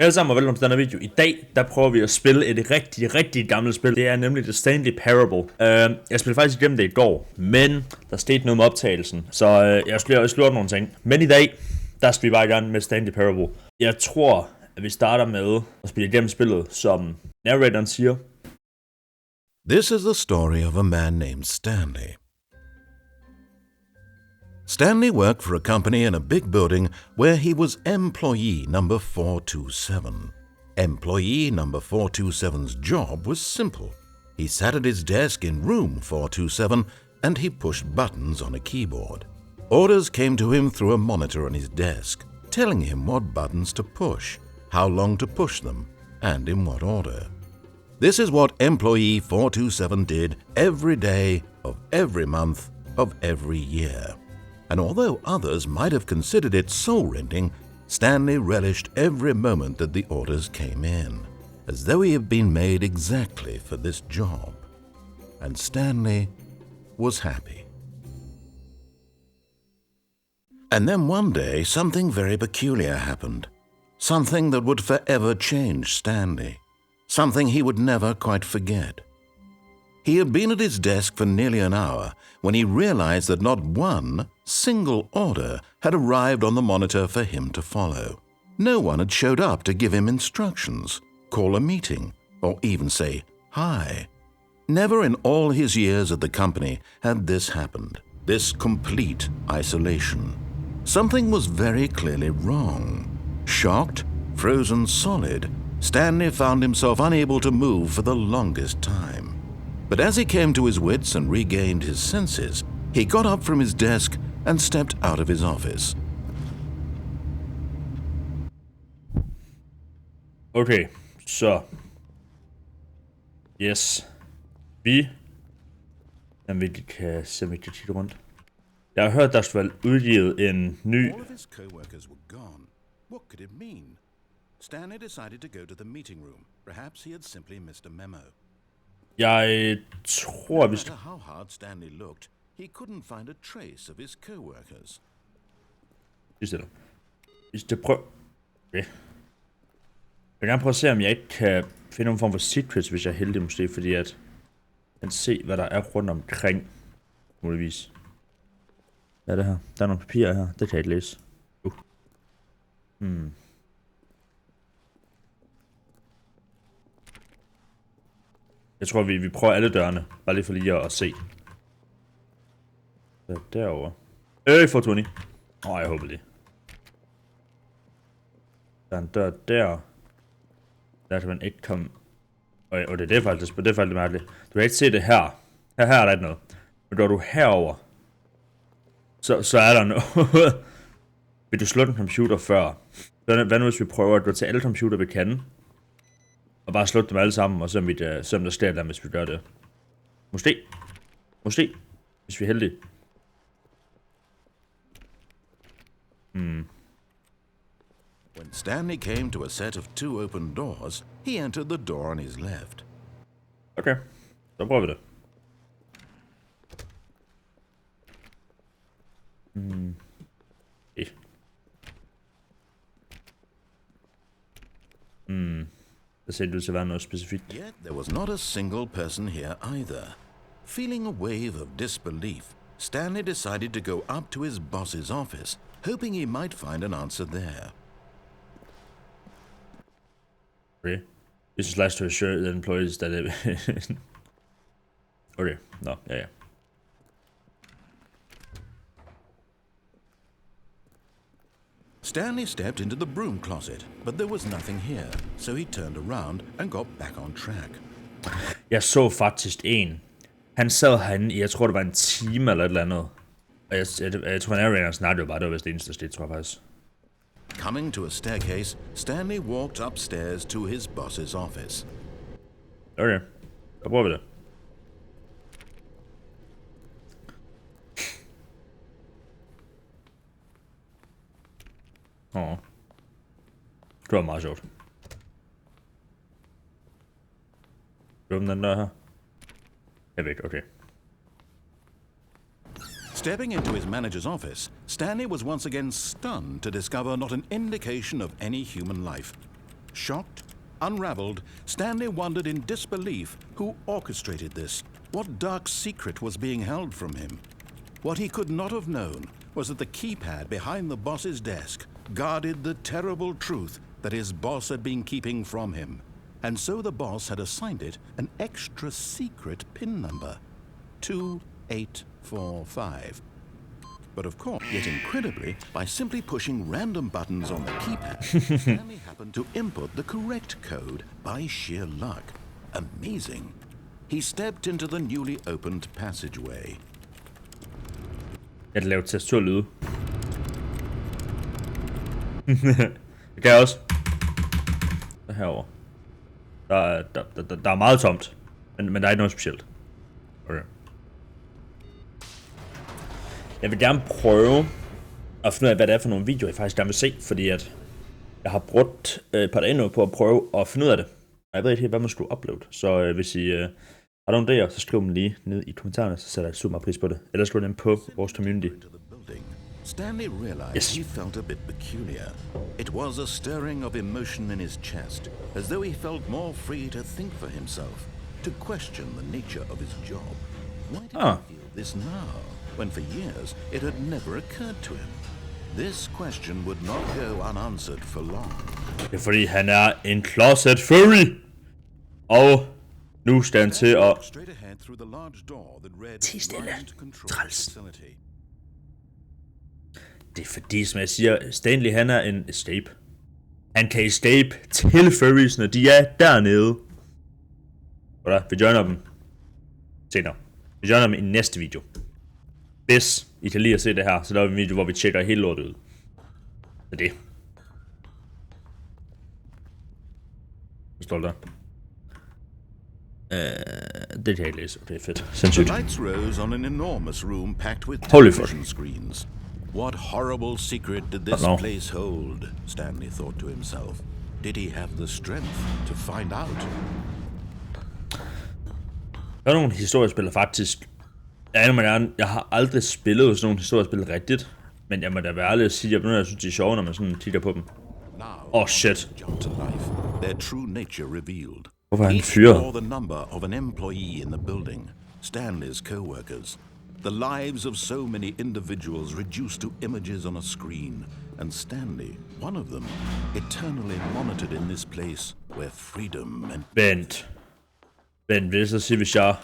Alle sammen og velkommen til denne video. I dag, der prøver vi at spille et rigtig gammelt spil. Det er nemlig The Stanley Parable. Jeg spillede faktisk igennem det i går, men der skete noget med optagelsen, så jeg skulle nogle ting. Men i dag, der skal vi bare i gang med Stanley Parable. Jeg tror, at vi starter med at spille igennem spillet, som narratoren siger. This is the story of a man named Stanley. Stanley worked for a company in a big building where he was employee number 427. Employee number 427's job was simple. He sat at his desk in room 427 and he pushed buttons on a keyboard. Orders came to him through a monitor on his desk, telling him what buttons to push, how long to push them, and in what order. This is what employee 427 did every day of every month of every year. And although others might have considered it soul-rending, Stanley relished every moment that the orders came in, as though he had been made exactly for this job. And Stanley was happy. And then one day, something very peculiar happened. Something that would forever change Stanley. Something he would never quite forget. He had been at his desk for nearly an hour when he realized that not one single order had arrived on the monitor for him to follow. No one had showed up to give him instructions, call a meeting, or even say hi. Never in all his years at the company had this happened, this complete isolation. Something was very clearly wrong. Shocked, frozen solid, Stanley found himself unable to move for the longest time. But as he came to his wits and regained his senses, he got up from his desk and stepped out of his office. Okay, så. Yes. Jamen, vi kan se, om vi kan titte rundt. Jeg har hørt, der skal være udgivet en ny... All of his co-workers were gone. What could it mean? Stanley decided to go to the meeting room. Perhaps he had simply missed a memo. Jeg tror, vi skal... No matter how hard Stanley looked, he couldn't find a trace of his co-workers. Vi skal prøve... Okay. Jeg vil gerne prøve at se, om jeg ikke kan finde nogen form for secrets, hvis jeg er heldig måske, fordi at... Jeg kan se, hvad der er rundt omkring. Muligvis. Hvad er det her? Der er nogle papirer her. Det kan jeg ikke læse. Jeg tror, vi prøver alle dørene. Bare lige for lige at se. Hvad er derovre? 420. Jeg håber det. Der er en dør der. Der kan man ikke komme... det er faktisk mærkeligt. Du kan ikke se det her. Her er der ikke noget. Men går du herover, så er der noget. Vil du slå den computer før? Hvad nu hvis vi prøver at gå til alle computer vi kan? Og bare slukke dem alle sammen, og så der sker der, hvis vi gør det. Måske, hvis vi er heldige. When Stanley came to a set of 2 open doors, he entered the door on his left. Okay, så prøver vi det. Det ser ud til at være noget specifikt. Yet there was not a single person here either. Feeling a wave of disbelief, Stanley decided to go up to his boss's office, hoping he might find an answer there. Okay. This is last to assure the employees that they... Okay, no, ja. Stanley stepped into the broom closet, but there was nothing here, so he turned around and got back on track. Jeg så faktisk en. Han sad herinde i, jeg tror det var en time eller et eller andet. Og jeg tror, narratoren snakkede jo bare, det var vist det eneste sted, tror jeg faktisk. Coming to a staircase, Stanley walked upstairs to his boss's office. Okay, så prøver vi det. Det var meget sjovt. Åbne den der her. Jeg ved ikke, okay. Stepping into his manager's office, Stanley was once again stunned to discover not an indication of any human life. Shocked, unraveled, Stanley wondered in disbelief who orchestrated this, what dark secret was being held from him. What he could not have known was that the keypad behind the boss's desk guarded the terrible truth that his boss had been keeping from him. And so the boss had assigned it an extra secret PIN number, 2845. But of course, yet incredibly, by simply pushing random buttons on the keypad, Stanley happened to input the correct code by sheer luck. Amazing. He stepped into the newly opened passageway. Jeg laver tastaturlyde. Det kan jeg også. Der herovre. Der er meget tomt. Men der er ikke noget specielt. Okay. Jeg vil gerne prøve at finde ud af, hvad det er for nogle videoer, jeg faktisk gerne vil se. Fordi at jeg har brugt et par dage nu på at prøve at finde ud af det. Og jeg ved ikke helt, hvad man skulle uploade. Så hvis I har nogle idéer, så skriv dem lige ned i kommentarerne, så sætter jeg super meget pris på det. Eller skriv dem på vores community. Stanley realized he felt a bit peculiar. It was a stirring of emotion in his chest, as though he felt more free to think for himself, to question the nature of his job. Why did he feel this now, when for years it had never occurred to him? This question would not go unanswered for long. Det er fordi, han er en closet furry! Og nu skal han til at... Tig stille. Træls. Det er fordi, som jeg siger, Stanley han er en escape. Han kan escape til furriesne, de er dernede. Hvordan? Vi joiner dem senere. Vi joiner dem i næste video. Hvis I kan lide at se det her, så laver vi en video, hvor vi tjekker hele lortet ud. Så det. Hvad står der? Det kan jeg ikke læse. Okay, fedt. Sindssygt. The lights rose on an enormous room packed with Holy television screens. What horrible secret did this place hold? Stanley thought to himself. Did he have the strength to find out? Der er nogle historiespil, faktisk... Jeg har aldrig spillet sådan nogle historiespil rigtigt. Men jeg må da være ærlig at sige, at jeg synes, de er sjove, når man sådan kigger på dem. Shit. Their true nature revealed. Hvorfor er han fyret? Each bore the number of an employee in the building, Stanley's co-workers. The lives of so many individuals reduced to images on a screen, and Stanley, one of them, eternally monitored in this place where freedom and... Vent, vil jeg så sige, hvis jeg...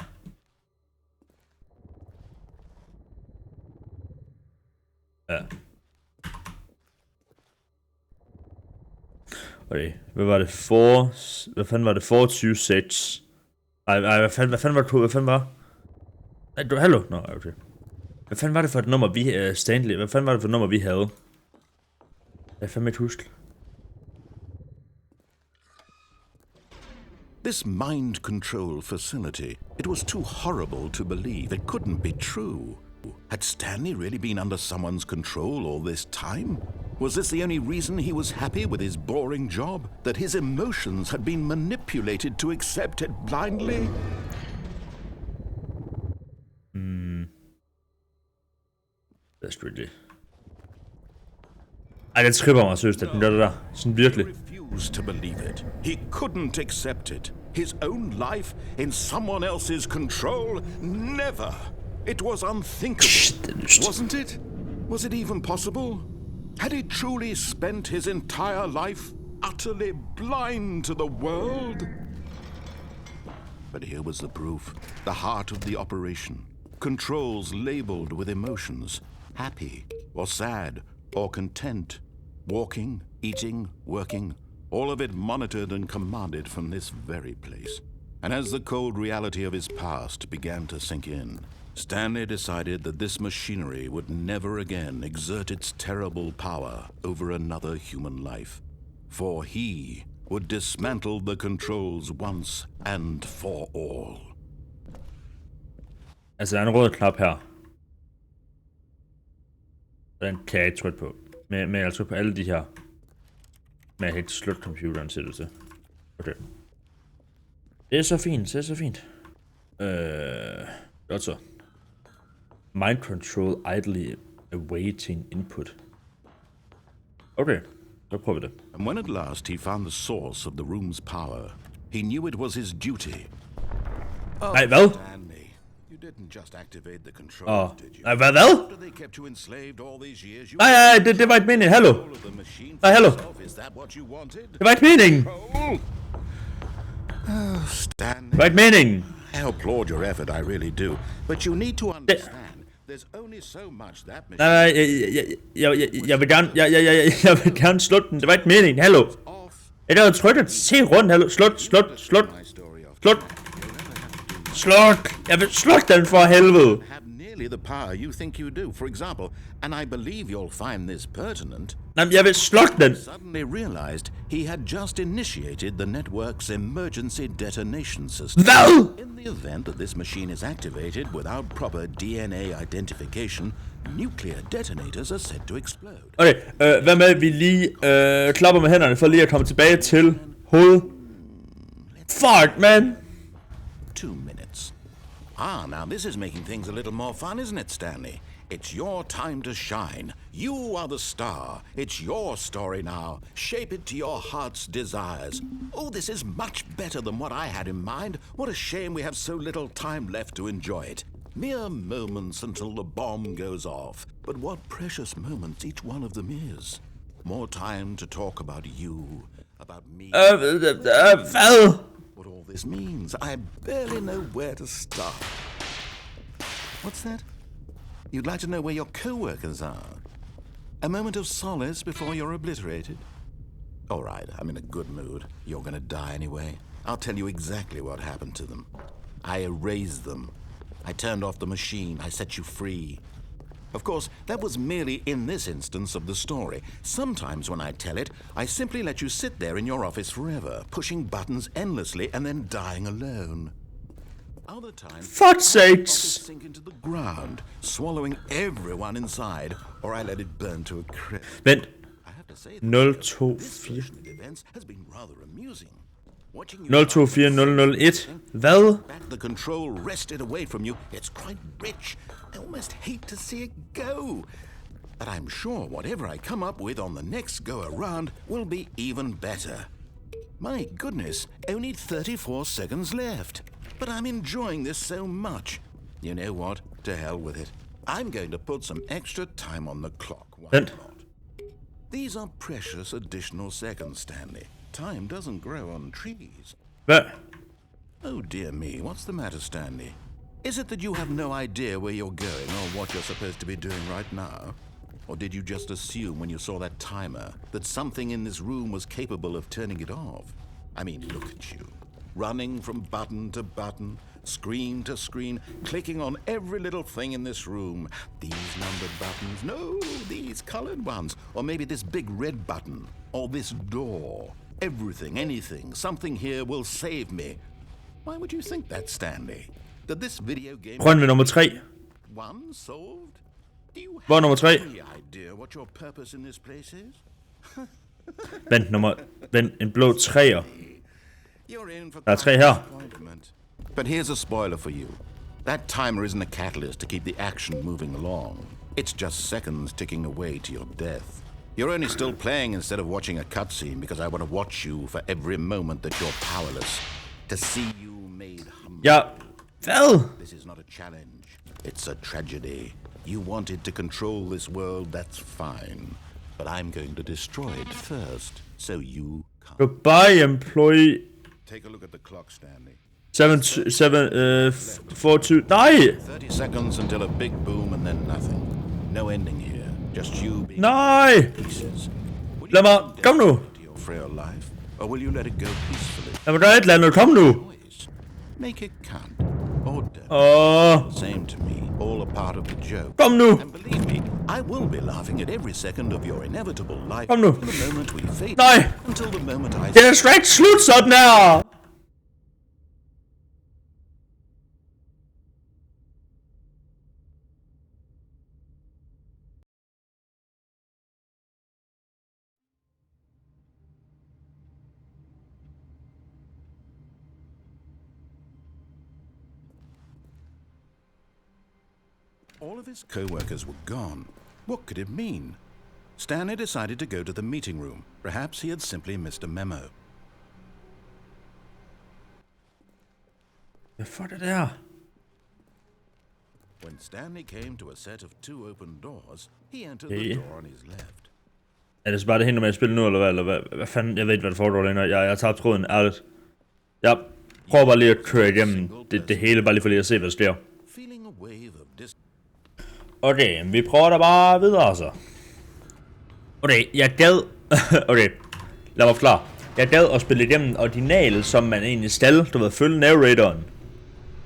Ja. Okay, hvad var det for... Hvad fanden var det? 24-6? Ej, hvad fanden var det på? Hvad fanden var... Nej, hallo? Nå, okay. Hvad fanden var det for et nummer, vi... Stanley, hvad fanden var det for et nummer, vi havde? Jeg fandme ikke huske. This mind control facility, it was too horrible to believe. It couldn't be true. Had Stanley really been under someone's control all this time? Was this the only reason he was happy with his boring job? That his emotions had been manipulated to accept it blindly? That's really... Ej, den skriver mig seriøst, at den gør det der. Sådan virkelig. Refused to believe it. He couldn't accept it. His own life in someone else's control? Never. It was unthinkable, wasn't it? Was it even possible? Had he truly spent his entire life utterly blind to the world? But here was the proof, the heart of the operation. Controls labeled with emotions, happy or sad or content, walking, eating, working, all of it monitored and commanded from this very place. And as the cold reality of his past began to sink in, Stanley decided that this machinery would never again exert its terrible power over another human life, for he would dismantle the controls once and for all. Altså, der er en rød knap her. Den kan jeg ikke trykke på. Men jeg trykker på alle de her. Men jeg kan ikke slutte computeren, ser det til. Okay. Det er så fint, det er så fint. Godt så. Mind control idly awaiting input. Okay. Så prøver vi det. And when at last he found the source of the room's power, he knew it was his duty. Nej, hvad? Stanley, you didn't just activate the control, did you? Nej, hvad? After they kept you enslaved all these years, you Nej, det var ikke meningen. Hallo. Nej, hallo. Is that what you wanted? Det var ikke meningen. Oh, Stanley. Det var ikke meningen. I applaud your effort, I really do. But you need to understand, there's only so much that machine... Nej, jeg vil gerne slutte den. Det var ikke meningen. Hallo. Jeg har trykket se rundt. Hallo. Slut. Jeg vil slutte den for helvede. Have nearly the power you think you do, for example, and I believe you'll find this pertinent. Nej, jeg vil slutte den. Suddenly realized he had just initiated the network's emergency detonation system. Hvad? In the event that this machine is activated without proper DNA identification, nuclear detonators are said to explode. Okay, hvad med at vi lige klapper med hænderne for lige at komme tilbage til hovedet? Fuck, man. 2 minutes. Now this is making things a little more fun, isn't it, Stanley? It's your time to shine. You are the star. It's your story now. Shape it to your heart's desires. Oh, this is much better than what I had in mind. What a shame we have so little time left to enjoy it. Mere moments until the bomb goes off. But what precious moments each one of them is. More time to talk about you, about me. Hvad? What all this means, I barely know where to start. What's that? You'd like to know where your co-workers are? A moment of solace before you're obliterated? All right, I'm in a good mood. You're gonna die anyway. I'll tell you exactly what happened to them. I erased them. I turned off the machine. I set you free. Of course, that was merely in this instance of the story. Sometimes when I tell it, I simply let you sit there in your office forever, pushing buttons endlessly and then dying alone. Other times, Fuck's sakes. sink into the ground, swallowing everyone inside, or I let it burn to a crisp. Vent. I have to say, 024 this version of events has been rather amusing. Watching you 024001. Hvad? back the control wrested away from you, it's quite rich. I almost hate to see it go. But I'm sure whatever I come up with on the next go around will be even better. My goodness, only 34 seconds left. But I'm enjoying this so much. You know what? To hell with it. I'm going to put some extra time on the clock. Why And- not? These are precious additional seconds, Stanley. Time doesn't grow on trees. Hvad? Oh dear me, what's the matter, Stanley? Is it that you have no idea where you're going or what you're supposed to be doing right now? Or did you just assume when you saw that timer that something in this room was capable of turning it off? I mean, look at you. Running from button to button, screen to screen, clicking on every little thing in this room. These numbered buttons, no, these colored ones. Or maybe this big red button, or this door. Everything, anything, something here will save me. Why would you think that, Stanley? That this video game... Røn ved nummer 3. One solved? Do you Hvor er nummer have 3? any idea what your purpose in this place is? Vent, en blå 3'er. You're in for Der er 3 her. disappointment. But here's a spoiler for you. That timer isn't a catalyst to keep the action moving along. It's just seconds ticking away to your death. You're only still playing instead of watching a cutscene because I want to watch you for every moment that you're powerless. To see you made humble. Ja. Hvad? This is not a challenge. It's a tragedy. You wanted to control this world, that's fine. But I'm going to destroy it first, so you can't. Goodbye, employee. Take a look at the clock, Stanley. 42. Nej! 30 seconds until a big boom and then nothing. No ending here. Just you being Nej! pieces. Will Lad you mig... Kom nu! to your frail life, or will you let it go peacefully? Lad mig gøre et eller andet. Kom nu! Choice. Make it count. Or don't. Same to me. All a part of the joke. Kom nu! And believe me, I will be laughing at every second of your inevitable life. Kom nu! From the moment we fade. Nej! Until the moment I... Det er slet ikke slut sådan her! All of his co-workers were gone. What could it mean? Stanley decided to go to the meeting room. Perhaps he had simply missed a memo. Hvad for det der? When Stanley came to a set of 2 open doors, he entered the door on his left. Er det så bare det hende med at spille nu, eller hvad? Eller hvad fanden? Jeg ved ikke, hvad der foregår længere. Jeg tager tråden, ærligt. Jeg prøver bare lige at køre igennem det hele, bare lige for lige at se, hvad der sker. Okay, vi prøver da bare videre, så. Okay, jeg gad... okay, lad mig forklare. Jeg gad at spille igennem original, som man egentlig skal, du ved, følge narratoren.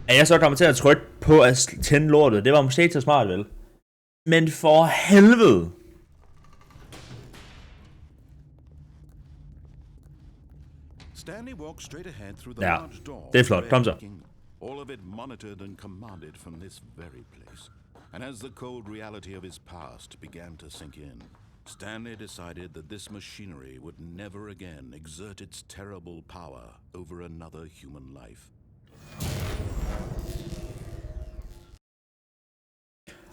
At jeg så kommer til at trykke på at tænde lortet, det var måske ikke så smart, vel? Men for helvede! Stanley walked straight ahead through the large door. Det er flot, kom så. All of it monitored and commanded from this very place. And as the cold reality of his past began to sink in, Stanley decided that this machinery would never again exert its terrible power over another human life.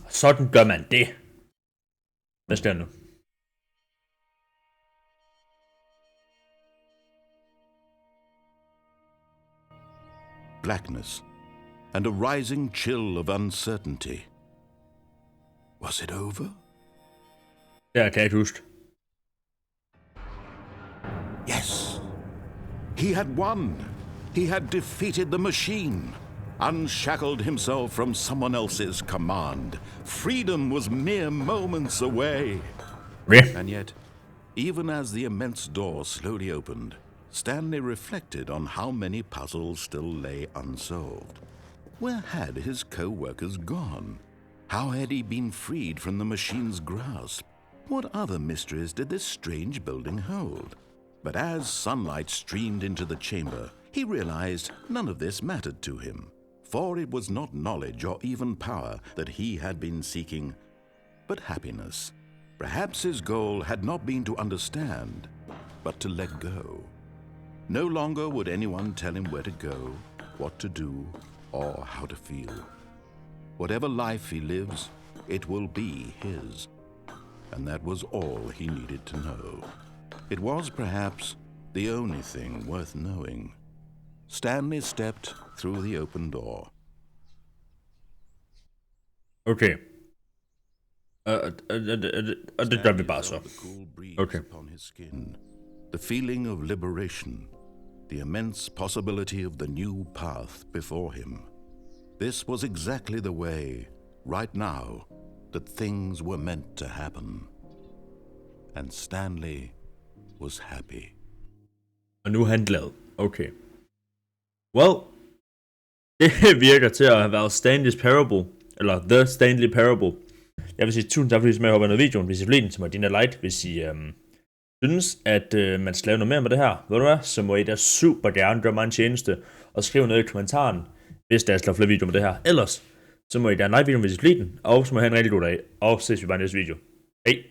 Sådan gør man det. Hvad sker nu? Blackness and a rising chill of uncertainty. Was it over? Jeg kan ikke huske. Yes. He had won. He had defeated the machine, unshackled himself from someone else's command. Freedom was mere moments away. And yet, even as the immense door slowly opened, Stanley reflected on how many puzzles still lay unsolved. Where had his co-workers gone? How had he been freed from the machine's grasp? What other mysteries did this strange building hold? But as sunlight streamed into the chamber, he realized none of this mattered to him, for it was not knowledge or even power that he had been seeking, but happiness. Perhaps his goal had not been to understand, but to let go. No longer would anyone tell him where to go, what to do, or how to feel. Whatever life he lives, it will be his. And that was all he needed to know. It was perhaps the only thing worth knowing. Stanley stepped through the open door. Okay. Og det gør vi bare så. Okay. The feeling of liberation, the immense possibility of the new path before him. This was exactly the way, right now, that things were meant to happen. And Stanley was happy. Og nu er han glad. Okay. Well, det virker til at have været Stanley's Parable, eller The Stanley Parable. Jeg vil sige tusind tak, fordi I så med at hoppe noget videoen. Hvis I vil den, så må I like. Hvis I synes, at man skal lave noget mere med det her, ved du hvad, så må I da super gerne gøre mig en tjeneste, og skrive noget i kommentaren, hvis der er flere videoer med det her. Ellers, så må I da like videoen, hvis I vil den, og så må I have en rigtig god dag, og ses vi bare i næste video. Hej!